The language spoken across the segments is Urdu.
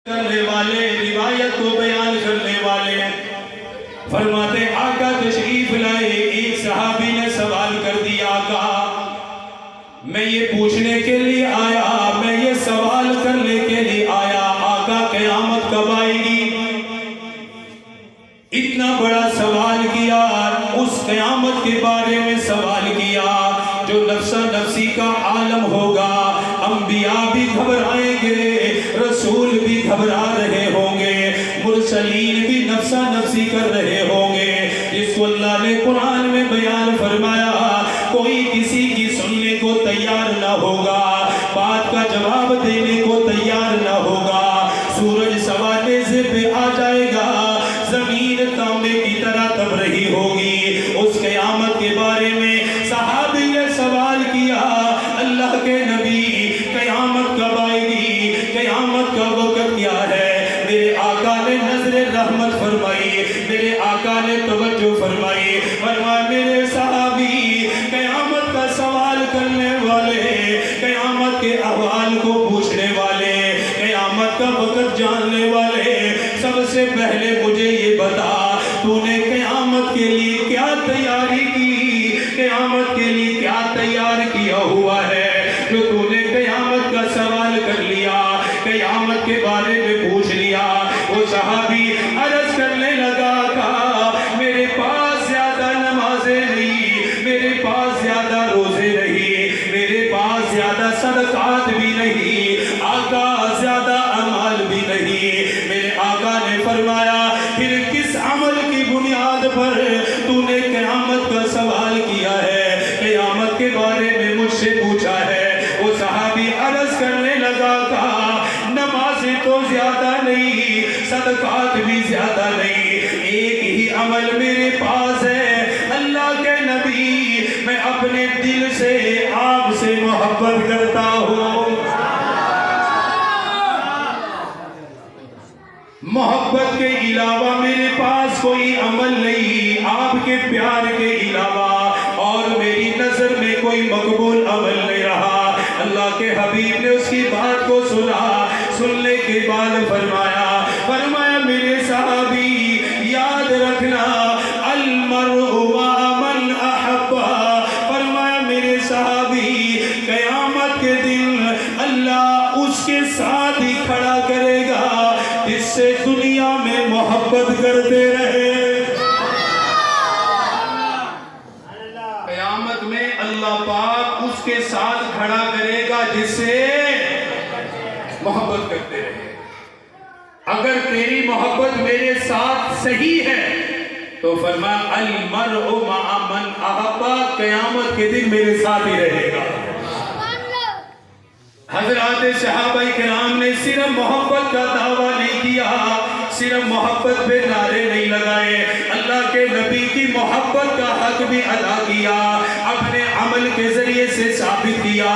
کرنے والے، روایت کو بیان کرنے والے فرماتے آقا تشریف لائے. ایک صحابی نے سوال کر دیا آقا میں یہ پوچھنے کے لیے آیا، میں یہ سوال کرنے کے لیے آیا آقا قیامت کب آئے گی؟ اتنا بڑا سوال کیا، اس قیامت کے بارے میں سوال کیا جو نفسا نفسی کا عالم ہوگا. انبیاء بھی گھبرائیں گے، رسول بھی گھبرا رہے ہوں گے، مرسلین بھی نفسا نفسی کر رہے ہوں گے. جس کو اللہ نے قرآن میں بیان فرمایا کوئی کسی کی سننے کو تیار نہ ہوگا، بات کا جواب دینے کو تیار نہ ہوگا. سورج سوانے سے پہ آ جائے گا، زمین تانبے کی طرح تب رہی ہوگی. اس قیامت کے بارے میں صحابی نے سوال کیا اللہ کے نبی قیامت کب آئے گی، قیامت کا وقت کیا ہے؟ میرے آقا نے نظر رحمت فرمائی، میرے آقا نے توجہ فرمائی، فرمایا میرے صحابی قیامت کا سوال کرنے والے، قیامت کے احوال کو پوچھنے والے، قیامت کا وقت جاننے والے، سب سے پہلے مجھے یہ بتا تو نے قیامت کے لیے کیا تیاری کی، قیامت کے لیے کیا تیار کیا ہوا ہے جو تو نے قیامت کا سوال کر لیا، قیامت کے بارے میں پوچھ لیا. وہ صحابی عرض کرنے لگا کہ میرے پاس زیادہ نمازیں نہیں، میرے پاس زیادہ روزے نہیں، میرے پاس زیادہ صدقات بھی نہیں، آقا زیادہ اعمال بھی نہیں. میرے آقا نے فرمایا پھر کس عمل کی بنیاد پر تو نے قیامت کا سوال کیا ہے، قیامت کے بارے میں مجھ سے پوچھا ہے؟ وہ صحابی عرض کرنے لگا کہ نمازیں تو زیادہ نہیں، صدقات بھی زیادہ نہیں، ایک ہی عمل میرے پاس ہے اللہ کے نبی، میں اپنے دل سے آپ سے محبت کرتا ہوں. محبت کے علاوہ میرے پاس کوئی عمل نہیں، آپ کے پیار کے علاوہ اور میری نظر میں کوئی مقبول عمل نہیں رہا. اللہ کے حبیب نے اس کی بات کو سنا، سننے کے بعد فرمایا میرے صحابی یاد رکھنا المرء مع من احب. فرمایا میرے صحابی قیامت کے دن اللہ اس کے ساتھ ہی کھڑا کرے گا جس سے دنیا میں محبت کرتے رہے. قیامت میں اللہ پاک اس کے ساتھ کھڑا کرے گا جس سے محبت کرتے رہے. اگر تیری محبت میرے ساتھ صحیح ہے تو فرمایا المرء مع من احب، قیامت کے دن میرے ساتھ ہی رہے گا. حضرات صحابہ کرام نے صرف محبت کا دعویٰ نہیں کیا، صرف محبت پہ نعرے نہیں لگائے، اللہ کے نبی کی محبت کا حق بھی ادا کیا، اپنے عمل کے ذریعے سے ثابت کیا،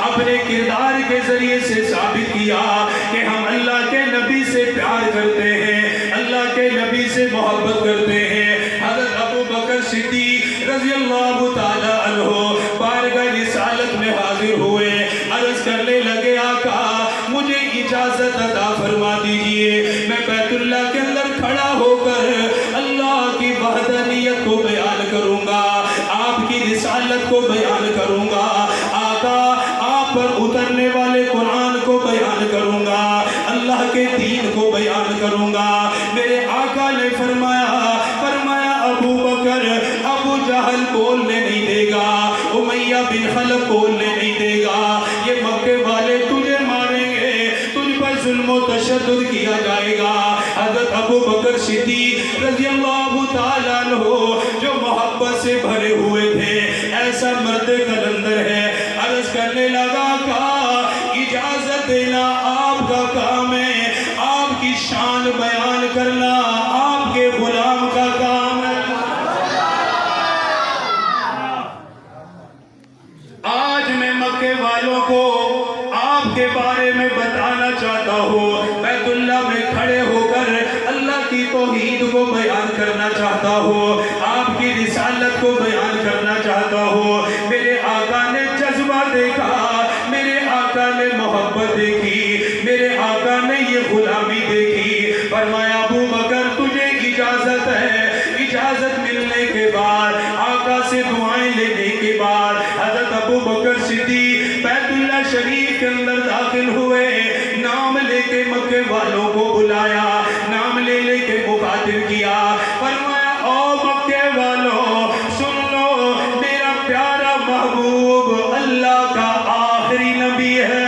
اپنے کردار کے ذریعے سے ثابت کیا کہ ہم اللہ کے نبی سے پیار کرتے ہیں، اللہ کے نبی سے محبت کرتے ہیں. حضرت ابو بکر صدیق رضی اللہ تعالی عنہ بارگاہ رسالت میں حاضر ہوئے، عرض کرنے لگے آقا مجھے اجازت عطا فرما دیجئے، میں بیت اللہ کے اندر کھڑا ہو کر اللہ کی وحدانیت کو بیان کروں گا، آپ کی رسالت کو بیان کروں گا، آقا آپ پر اترنے والے قرآن کو بیان کروں گا، اللہ کے دین کو بیان کروں گا. میرے آقا نے فرمایا ابو بکر ابو جہل بولنے نہیں دے گا، امیہ بن خلف بولنے نہیں دے گا، یہ مکے والے تجھے ماریں گے، تجھ پر ظلم و تشدد کیا جائے گا. حضرت ابو بکر صدیق رضی اللہ تعالیٰ عنہ جو محبت سے بھرے ہوئے تھے، ایسا مرد کلندر ہے، عرض کرنے لگا کہ اجازت دینا آپ کا کام ہے، آپ کی شان بیان کرنا آپ کے غلام کا کام ہے. آج میں مکے والوں کو آپ کے بارے میں بتانا چاہتا ہوں، بیت اللہ میں کھڑے ہو کر اللہ کی توحید کو بیان کرنا چاہتا ہوں، آپ کی رسالت کو بیان کرنا چاہتا ہوں. میرے آقا نے جذبہ دیکھا، میرے آقا نے محبت دیکھی، میرے آقا نے یہ غلامی بھی دیکھی. فرمایا ابو بکر تجھے اجازت ہے. اجازت ملنے کے بعد آقا سے دعائیں لینے کے بعد حضرت ابو بکر صدیق بیت اللہ شریف کے اندر داخل ہوئے. نام لے کے مکے والوں کو بلایا, نام لے لے کے مخاطب کیا. فرمایا او مکے والوں سن لو, میرا پیارا محبوب اللہ کا آخری نبی ہے.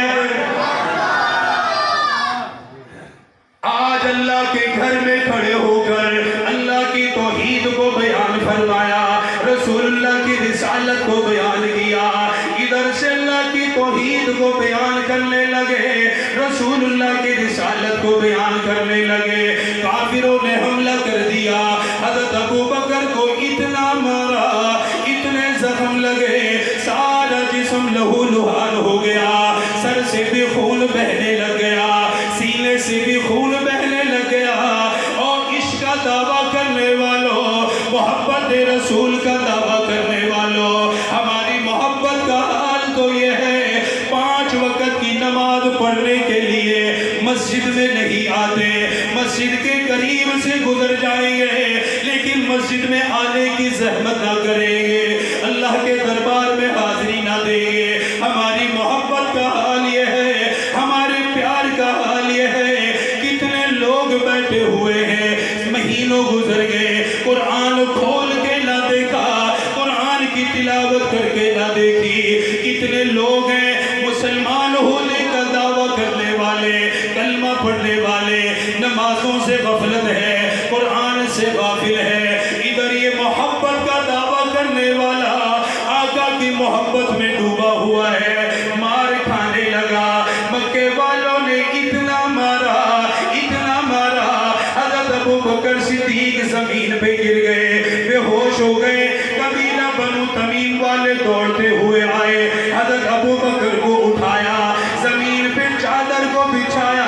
آج اللہ کے گھر میں کھڑے ہو کر اللہ کی توحید کو بیان فرمایا, رسول اللہ کی رسالت کو بیان کیا. ادھر سے اللہ کی توحید کو بیان کرنے لگے, رسول اللہ کی رسالت کو بیان کرنے لگے. کافروں نے حملہ کر دیا, حضرت ابو بکر کو اتنا مارا, اتنے زخم لگے, سارا جسم لہو لہان ہو گیا, سر سے بھی خون بہنے لگ گیا, سینے سے بھی خون بہنے لگ گیا. اور عشق کا دعویٰ کرنے والوں, محبت رسول کا دعویٰ کرنے والوں, ہماری محبت کا حال تو یہ ہے 5 وقت کی نماز پڑھنے کے لیے مسجد میں نہیں آتے, مسجد کے قریب سے گزر جائیں گے لیکن مسجد میں آنے کی زحمت نہ کریں گے, اللہ کے دربار میں حاضری نہ دیں گے. ہماری محبت کا حال یہ ہے, ہمارے پیار کا حال یہ ہے. کتنے لوگ بیٹھے ہوئے ہیں, مہینوں گزر گئے, قرآن کھول کے نہ دیکھا, قرآن کی تلاوت کر کے نہ دیکھی. کتنے لوگ ہیں مسلمان ہونے کا دعویٰ کرنے والے, کلمہ پڑھنے والے, نمازوں سے غفلت ہے, قرآن سے غافل ہے. ادھر یہ محبت کا دعویٰ کرنے والا آقا کی محبت میں ڈوبا ہوا ہے, مار کھانے لگا. مکے والوں نے اتنا مارا, اتنا مارا, حضرت ابو بکر صدیق زمین پہ گر گئے, بے ہوش ہو گئے. قبیلہ بنو تمیم والے دوڑتے ہوئے آئے, حضرت ابو بکر کو اٹھایا, زمین پہ چادر کو بچھایا,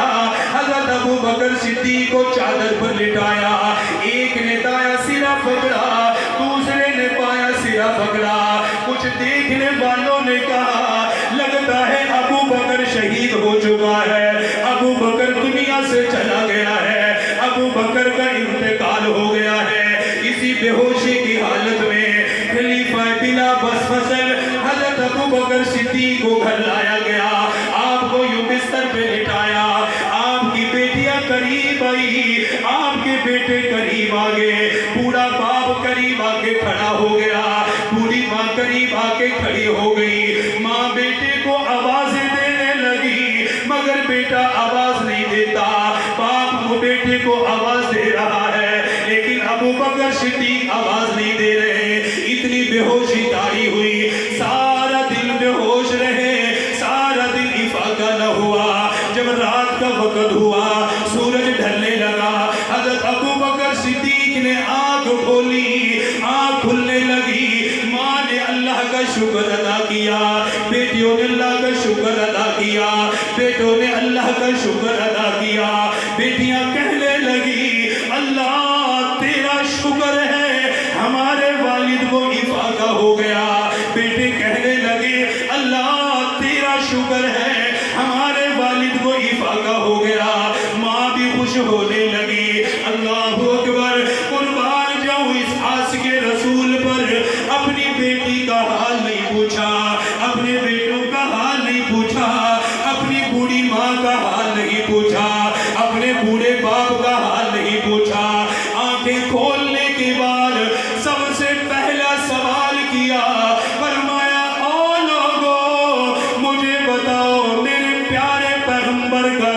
حضرت ابو بکر صدیق کو چادر پر لٹایا. ایک نے دایاں سرا پکڑا, دوسرے نے بایاں سرا پکڑا. کچھ دیکھنے والوں نے کہا لگتا ہے ابو بکر شہید ہو چکا ہے, ابو بکر دنیا سے چلا گیا ہے, ابو بکر کا انتقال ہو گیا ہے. اسی بے ہوشی کی حالت میں خلیفہ بلا بس فصل حضرت ابو بکر صدیق کو گھر لایا گیا, آپ کو یوں بستر پہ لٹایا. آپ کی بیٹیاں قریب آئی, آپ کے بیٹے قریب آ گئے, بوڑھا باپ قریب آ کے کھڑا ہو گیا, بوڑھی ماں قریب آ کے کھڑی ہو گئی. ماں بیٹے کو آوازیں دینے لگی مگر بیٹا آواز نہیں دیتا, باپ کو بیٹے کو آواز دے رہا ہے لیکن ابو بکر صدیق آواز نہیں دے رہے. اتنی بے ہوشی طاری ہوئی, سارا دن بے ہوش رہے, سارا دن افاقہ نہ ہوا. جب رات کا وقت ہوا, سورج ڈھلنے لگا, حضرت ابو بکر صدیق نے آنکھ کھولی, آنکھ کھلنے لگی. ماں نے اللہ کا شکر ادا کیا, بیٹیوں نے اللہ کا شکر ادا کیا, بیٹوں نے اللہ کا شکر ادا کیا. بیٹیاں کہنے لگی اللہ تیرا شکر ہے ہمارے والد کو افاقہ ہو گیا. بیٹے کہنے لگے اللہ تیرا شکر ہے ہمارے والد کو افاقہ ہو گیا. ماں بھی خوش ہونے لگی. اللہ اکبر, قربان جاؤں اس عاشق رسول پر. اپنی بیٹی کا حال نہیں پوچھا, اپنے بیٹوں کا حال نہیں پوچھا, اپنی بوڑھی ماں کا حال نہیں پوچھا, اپنے بوڑھے باپ کا حال نہیں پوچھا. آنکھیں کھولنے کے بعد سب سے پہلا سوال کیا, فرمایا او لوگو مجھے بتاؤ میرے پیارے پیغمبر کا